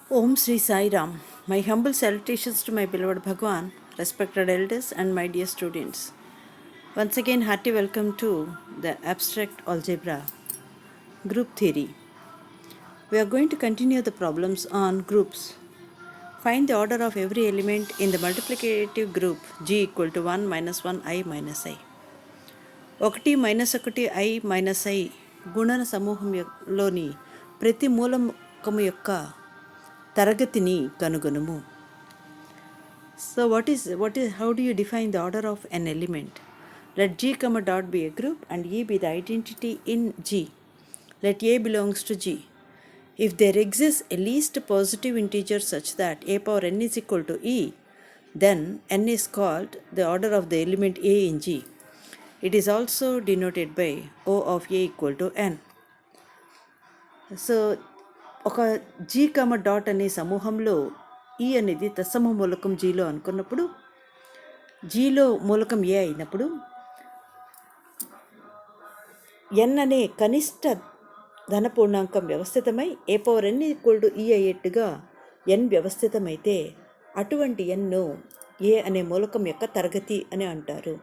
Om Sri Sai Ram. My humble salutations to my beloved Bhagwan, respected elders, and my dear students. Once again, hearty welcome to the abstract algebra group theory. We are going to continue the problems on groups. Find the order of every element in the multiplicative group G equal to 1 minus 1 I minus I. 1 minus 1 I minus I గుణన సమూహంలోని ప్రతి మూలకము యొక్క తరగతిని కనుగొనుము. So how do you define the order of an element? Let G comma dot be a group and E be the identity in G. Let A belongs to G. If there exists a least positive integer such that A power n is equal to E, then n is called the order of the element A in G. It is also denoted by O of A equal to n. So ఒక G comma dot అనే సమూహంలో ఈ అనేది తత్సమ మూలకం జీలో అనుకున్నప్పుడు జీలో మూలకం ఏ అయినప్పుడు ఎన్ అనే కనిష్ట ధనపూర్ణాంకం వ్యవస్థితమై ఏ పవర్ ఎన్ ఈక్వల్ టు ఈ అయ్యేట్టుగా ఎన్ వ్యవస్థితమైతే అటువంటి ఎన్ను ఏ అనే మూలకం యొక్క తరగతి అని అంటారు.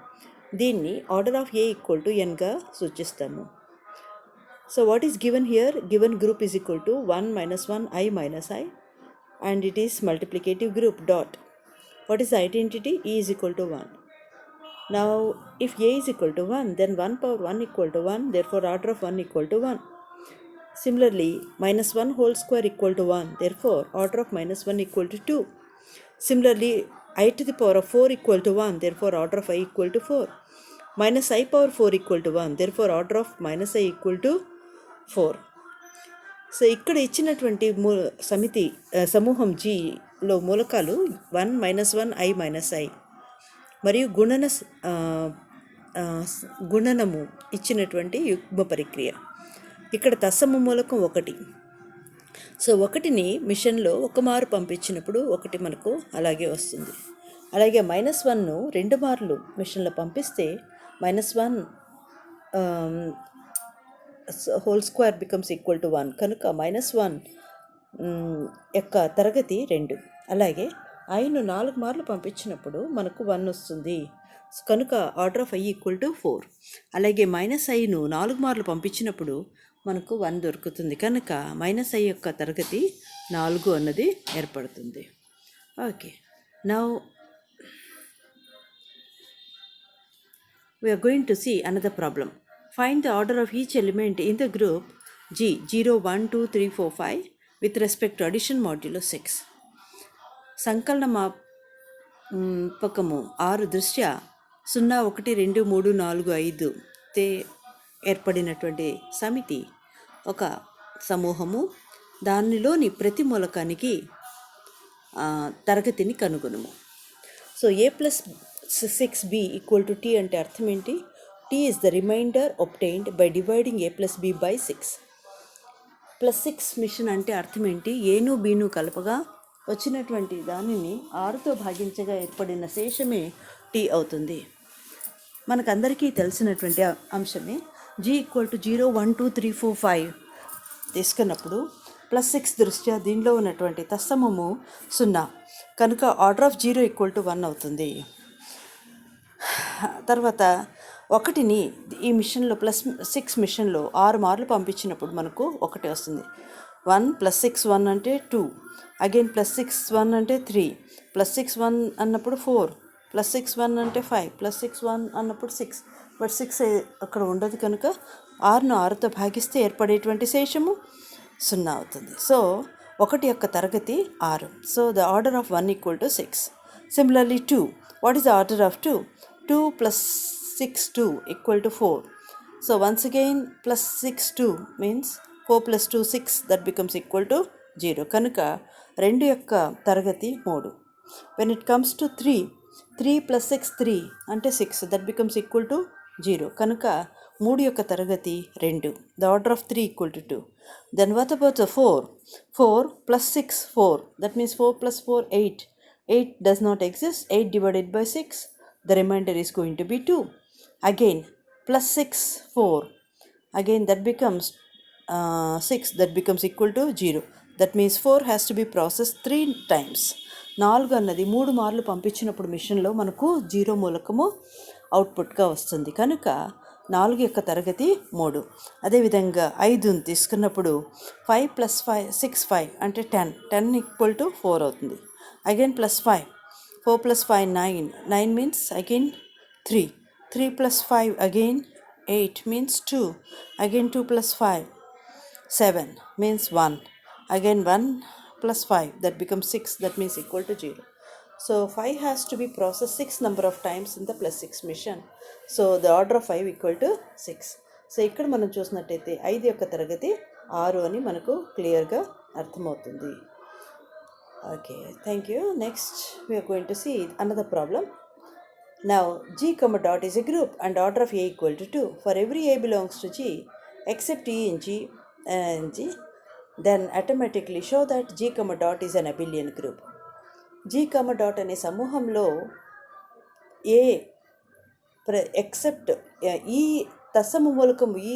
దీన్ని order of A equal to ఎన్గా సూచిస్తాము. So what is given here? Given group is equal to 1 minus 1 I minus I, and it is multiplicative group dot. What is the identity? E is equal to 1. Now if A is equal to 1, then 1 power 1 equal to 1, therefore order of 1 equal to 1. Similarly, minus 1 whole square equal to 1, therefore order of minus 1 equal to 2. Similarly, I to the power of 4 equal to 1, therefore order of I equal to 4. Minus I power 4 equal to 1, therefore order of minus I equal to 4. So ఇక్కడ ఇచ్చినటువంటి సమూహం జీలో మూలకాలు 1 minus 1 I minus I మరియు గుణనము ఇచ్చినటువంటి యుగ్మ పరిక్రియ. ఇక్కడ తత్సమ మూలకం 1. So 1ని మిషన్లో ఒక మారు పంపించినప్పుడు 1 మనకు అలాగే వస్తుంది. అలాగే -1ను 2 మార్లు మిషన్లో పంపిస్తే -1 whole square becomes equal to 1. కనుక -1 యొక్క తరగతి 2. అలాగే ఐను 4 మార్లు పంపించినప్పుడు మనకు 1 వస్తుంది. కనుక order of I equal to 4. అలాగే ఐను 4 మార్లు పంపించినప్పుడు మనకు 1 దొరుకుతుంది. కనుక ఐ యొక్క తరగతి 4 అన్నది ఏర్పడుతుంది. Okay, now we are going to see another problem. Find the order of each element in the group G 0, 1, 2, 3, 4, 5 with respect to addition modulo 6. సంకలన మాపకము 6 దృష్ట్యా 0, 1, 2, 3, 4, 5 తే ఏర్పడినటువంటి సమితి ఒక సమూహము. దానిలోని ప్రతి మూలకానికి తరగతిని కనుగొనుము. So A plus 6B equal to T అంటే అర్థం ఏంటి? T is the remainder obtained by dividing A plus B by 6. +6 machine అంటే అర్థం ఏంటి? ఏను బీను కలపగా వచ్చినటువంటి దానిని 6తో భాగించగా ఏర్పడిన శేషమే T అవుతుంది. మనకందరికీ తెలిసినటువంటి అంశమే. G ఈక్వల్ టు 0, 1, 2, 3, 4, 5 తీసుకున్నప్పుడు +6 దృష్ట్యా దీనిలో ఉన్నటువంటి తత్సమము 0. కనుక ఆర్డర్ ఆఫ్ 0 ఈక్వల్ టు 1 అవుతుంది. తర్వాత 1ని ఈ మిషన్లో +6 మిషన్లో 6 మార్లు పంపించినప్పుడు మనకు 1 వస్తుంది. 1 + 6 1 అంటే 2, అగైన్ +6 1 అంటే 3, +6 1 అన్నప్పుడు 4, +6 1 అంటే 5, +6 1 అన్నప్పుడు 6. బట్ 6 అక్కడ ఉండదు. కనుక 6ను 6తో భాగిస్తే ఏర్పడేటువంటి శేషము 0 అవుతుంది. సో 1 యొక్క తరగతి 6. So the order of 1 equal to 6. Similarly 2. What is the order of 2? 2 + 6 2 equal to 4. So once again +6 2 means 4 + 2 6, that becomes equal to 0. కనుక 2 యొక్క తరగతి 3. When it comes to 3 + 6 3 అంటే 6, that becomes equal to 0. కనుక 3 యొక్క తరగతి 2. The order of 3 equal to 2. Then what about the 4? 4 + 6 4, that means 4 + 4 8. 8 does not exist. 8 divided by 6, the remainder is going to be 2. Again +6 4, again that becomes 6, that becomes equal to 0. That means 4 has to be process 3 times. 4 అన్నది 3 మార్లు పంపించినప్పుడు మిషన్లో మనకు 0 మూలకము అవుట్పుట్గా వస్తుంది. కనుక 4 యొక్క తరగతి 3. అదేవిధంగా 5 తీసుకున్నప్పుడు 5 + 5 6 5 అంటే 10 ఈక్వల్ టు 4 అవుతుంది. Again +5 4 + 5 9 9 means again 3 3 + 5 again 8 means 2 again 2 + 5 7 means 1 again 1 + 5 that becomes 6, that means equal to 0. So 5 has to be processed 6 number of times in the +6 mission. So the order of 5 equal to 6. So ఇక్కడ మనం చూసినట్టయితే 5 యొక్క తరగతి 6 అని మనకు క్లియర్గా అర్థమవుతుంది. Okay, thank you. Next we are going to see another problem. Now G comma dot is a group and order of A equal to 2. For every A belongs to G except E in G and G, then automatically show that G comma dot is an abelian group. G comma dot అనే సమూహంలో ఏ except ఈ దశమ మూలకం ఈ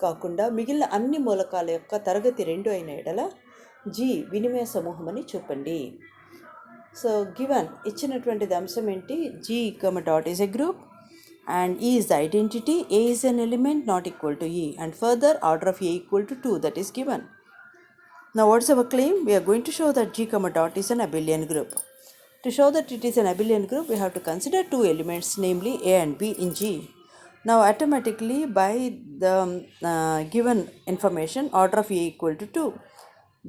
కాకుండా మిగిలిన అన్ని మూలకాల యొక్క తరగతి 2 అయిన ఎడల జీ వినిమయ సమూహం అని చూపండి. సో గివన్ ఇచ్చినటువంటి అంశం ఏంటి? G comma dot is a group and E is the identity, A is an element not equal to E, and further order of A equal to 2, that is given. Now what is our claim? We are going to show that G comma dot is an abelian group. To show that it is an abelian group, we have to consider 2 elements, namely A and B in G. Now automatically by the given information, order of A equal to 2.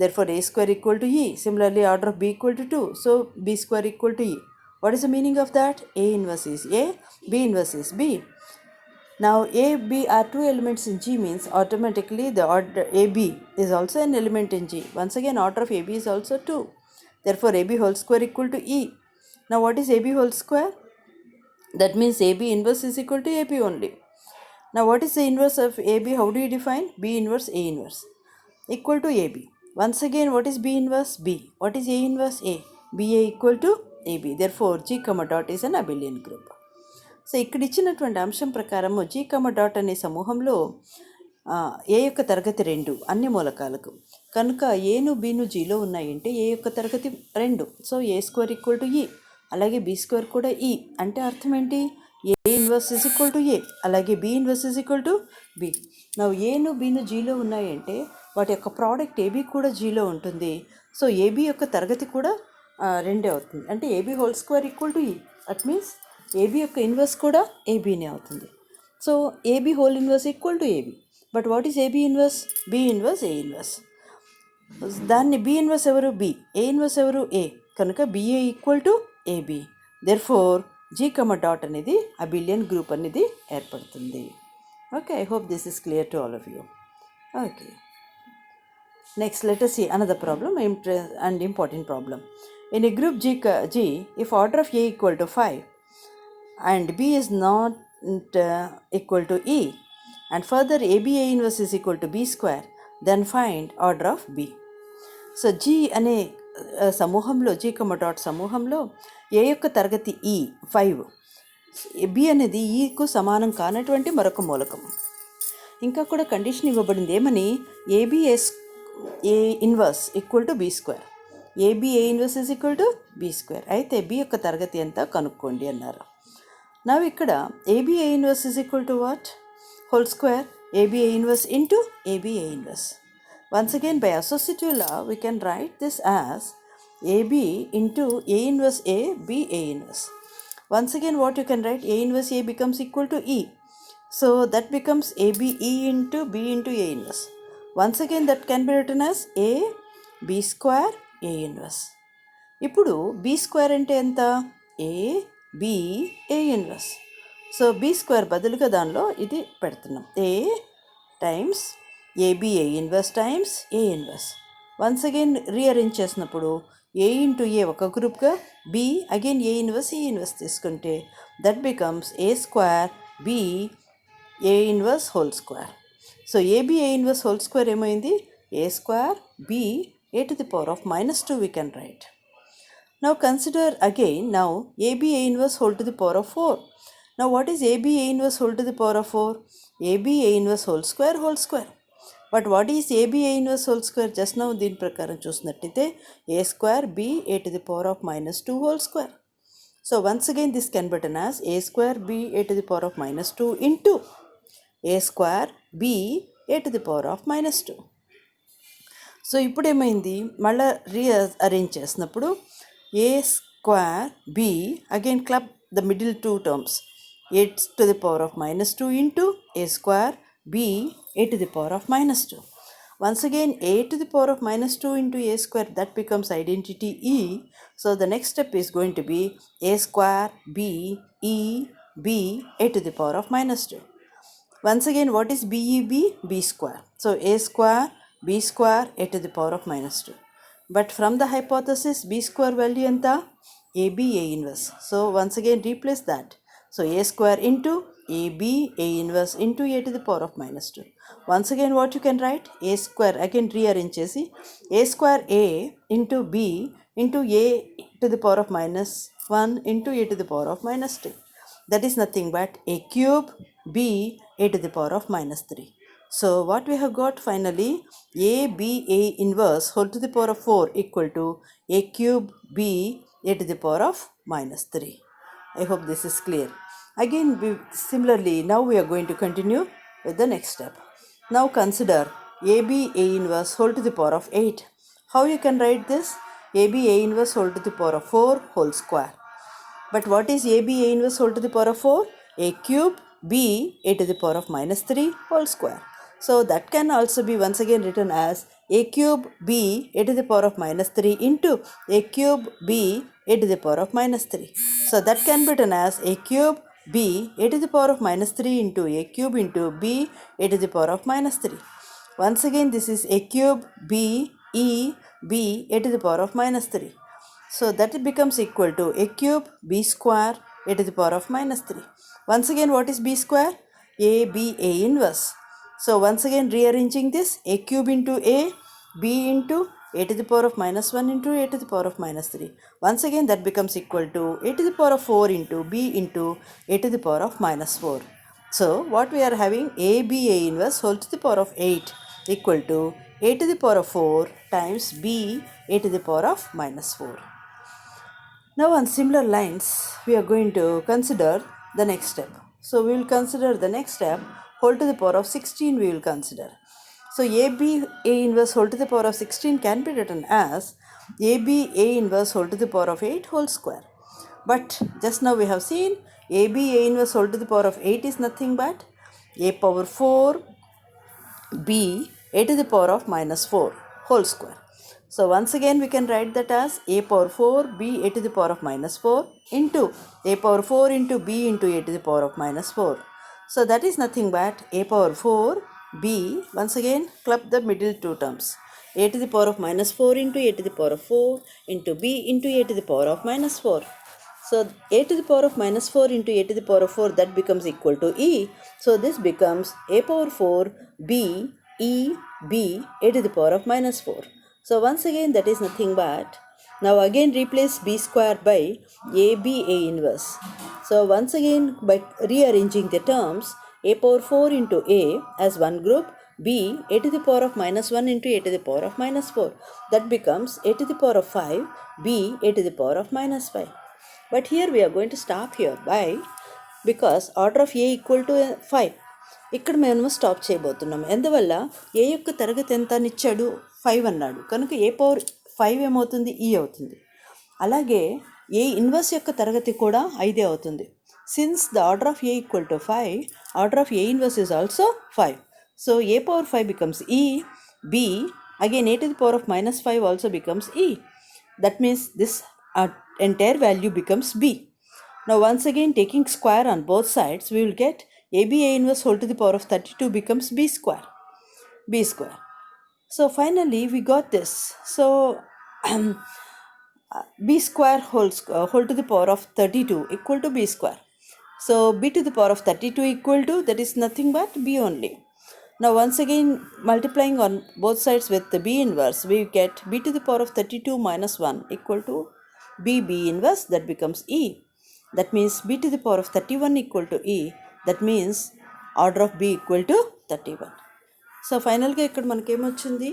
Therefore A square equal to E. Similarly order of B equal to 2. So B square equal to E. What is the meaning of that? A inverse is A, B inverse is B. Now A, B are 2 elements in G means automatically the order AB is also an element in G. Once again order of AB is also 2. Therefore AB whole square equal to E. Now what is AB whole square? That means AB inverse is equal to AB only. Now what is the inverse of AB? How do you define? B inverse A inverse equal to AB. Once again what is B inverse? B. What is A inverse? A. BA equal to AB. Therefore G comma dot is an abelian group. So ఇక్కడ ఇచ్చినటువంటి అంశం ప్రకారము G comma dot అనే సమూహంలో ఏ యొక్క తరగతి 2 అన్ని మూలకాలకు. కనుక ఏను బీను జీలో ఉన్నాయంటే ఏ యొక్క తరగతి 2. So A square equal to E, అలాగే బీ స్క్వేర్ కూడా ఈ. అంటే అర్థం ఏంటి? A inverse is equal to A, అలాగే B inverse is equal to B. నా ఏను బీను జీలో ఉన్నాయంటే వాటి యొక్క ప్రోడక్ట్ ఏబీ కూడా జీలో ఉంటుంది. సో ఏబీ యొక్క తరగతి కూడా 2 అవుతుంది. అంటే AB whole square equal to e. That means AB యొక్క ఇన్వర్స్ కూడా ఏబీనే అవుతుంది. So AB whole inverse equal to AB. But what is AB inverse? B inverse A inverse. దాన్ని బీ ఇన్వర్స్ ఎవరు? బీ. ఏ ఇన్వర్స్ ఎవరు? A. కనుక BA equal to AB. Therefore G comma dot అనేది abelian group అనేది ఏర్పడుతుంది. Okay, I hope this is clear to all of you. Okay, next let us see another problem and important problem. In a group G, if order of A equal to 5 and B is not equal to E, and further ABA inverse is equal to B square, then find order of B. So G అనే సమూహంలో G comma dot సమూహంలో ఏ యొక్క తరగతి E 5, B అనేది ఈకు సమానం కానటువంటి మరొక మూలకం. ఇంకా కూడా కండిషన్ ఇవ్వబడింది ఏమని? ABS A inverse equal to B square. AB A inverse is equal to B square. అయితే బి యొక్క తరగతి ఎంత కనుక్కోండి అన్నారు. నా ఇక్కడ AB A inverse is equal to what? Whole square AB A inverse into AB A inverse. Once again by associative law we can write this as AB into A inverse A B A inverse. Once again what you can write? A inverse A becomes equal to ఈ. So that becomes ABE into B into A inverse. Once again that can be written as A B square A inverse. ఇప్పుడు B square అంటే ఎంత? A B A inverse. So B square బదులుగా దానిలో ఇది పెడుతున్నాం. A times AB A inverse times A inverse. Once again rearrange చేసినప్పుడు A into A ఒక గ్రూప్గా, B again A inverse A inverse తీసుకుంటే that becomes A square B A inverse whole square. So AB A inverse whole square ఏమైంది? A square B A to the power of -2 we can write. Now consider again now AB A inverse whole to the power of 4. Now what is AB A inverse whole to the power of 4? AB A inverse whole square. But what is AB A inverse whole square? Just now దీని ప్రకారం చూసినట్టయితే A square B A to the power of -2 whole square. So once again this can be written as A square B A to the power of -2 into A square B A to the power of -2. So ఇప్పుడు ఏమైంది, మళ్ళీ arrange చేసినప్పుడు A square B again club the middle two terms A to the power of -2 into A square b a to the power of -2. Once again a to the power of -2 into a square, that becomes identity e. So the next step is going to be a square b e b a to the power of -2. Once again, what is b e b? B square. So a square b square a to the power of -2. But from the hypothesis b square value enta ab a inverse. So once again replace that. So a square into ab a inverse into a to the power of -2. Once again what you can write? A square, again rearrange chesi, a square a into b into a to the power of -1 into a to the power of -2. That is nothing but a cube b a to the power of -3. So what we have got finally, a b a inverse whole to the power of 4 equal to a cube b a to the power of -3. I hope this is clear. Again, similarly, now we are going to continue with the next step. Now consider AB A inverse whole to the power of 8. How you can write this? AB A inverse whole to the power of 4 whole square. But what is AB A inverse whole to the power of 4? A cube B A to the power of -3 whole square. So that can also be once again written as a cube b a to the power of -3 into a cube b a to the power of -3. So that can be written as a cube b a to the power of -3 into a cube into b a to the power of -3. Once again this is a cube b e b a to the power of -3. So that becomes equal to a cube b square a to the power of -3. Once again what is b square? A b a inverse. So once again rearranging this, a cube into a b into a to the power of -1 into a to the power of -3. Once again that becomes equal to a to the power of 4 into b into a to the power of -4. So what we are having, a b a inverse whole to the power of 8 equal to a to the power of 4 times b a to the power of -4. Now on similar lines we are going to consider the next step. So we will consider the next step, whole to the power of 16 we will consider. So AB A inverse whole to the power of 16 can be written as AB A inverse whole to the power of 8 whole square. But just now we have seen AB A inverse whole to the power of 8 is nothing but A power 4 B A to the power of -4 whole square. So once again we can write that as a power 4 b a to the power of -4 into a power 4 into b into a to the power of -4. So that is nothing but a power 4 b, once again club the middle two terms, a to the power of -4 into a to the power of 4 into b into a to the power of -4. So a to the power of -4 into a to the power of 4, that becomes equal to e. So this becomes a power 4 b e b a to the power of -4. So once again that is nothing but, now again replace b square by ab a inverse. So once again by rearranging the terms, a power 4 into a as one group, b a to the power of -1 into a to the power of -4, that becomes a to the power of 5 b a to the power of -5. But here we are going to stop here by, because order of a equal to 5, ఇక్కడ మేము stop చేయబోతున్నాము. ఎందువల్ల ఏ యొక్క తరగతి ఎంత అని ఇచ్చాడు, 5 అన్నాడు కనుక ఏ పవర్ 5 ఏమవుతుంది, ఈ అవుతుంది. అలాగే ఏ ఇన్వర్స్ యొక్క తరగతి కూడా 5 అవుతుంది. Since the order of A equal to 5, order of A inverse is also 5. So A power 5 becomes e, b again a to the power of -5 also becomes e. That means this entire value becomes b. Now once again taking square on both sides, we will get AB A inverse whole to the power of 32 becomes b square. B square. So finally we got this. So b square whole to the power of 32 equal to b square. So b to the power of 32 equal to, that is nothing but b only. Now once again multiplying on both sides with the b inverse, we get b to the power of 32 minus 1 equal to b inverse, that becomes e. That means b to the power of 31 equal to e. That means order of b equal to 31. So ఫైనల్గా ఇక్కడ మనకేమొచ్చింది,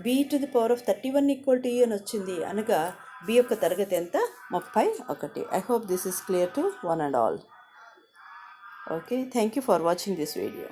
b⁻31 అని వచ్చింది. అనగా b యొక్క తరగతి ఎంత? 31. I hope this is clear to one and all. Okay, thank you for watching this video.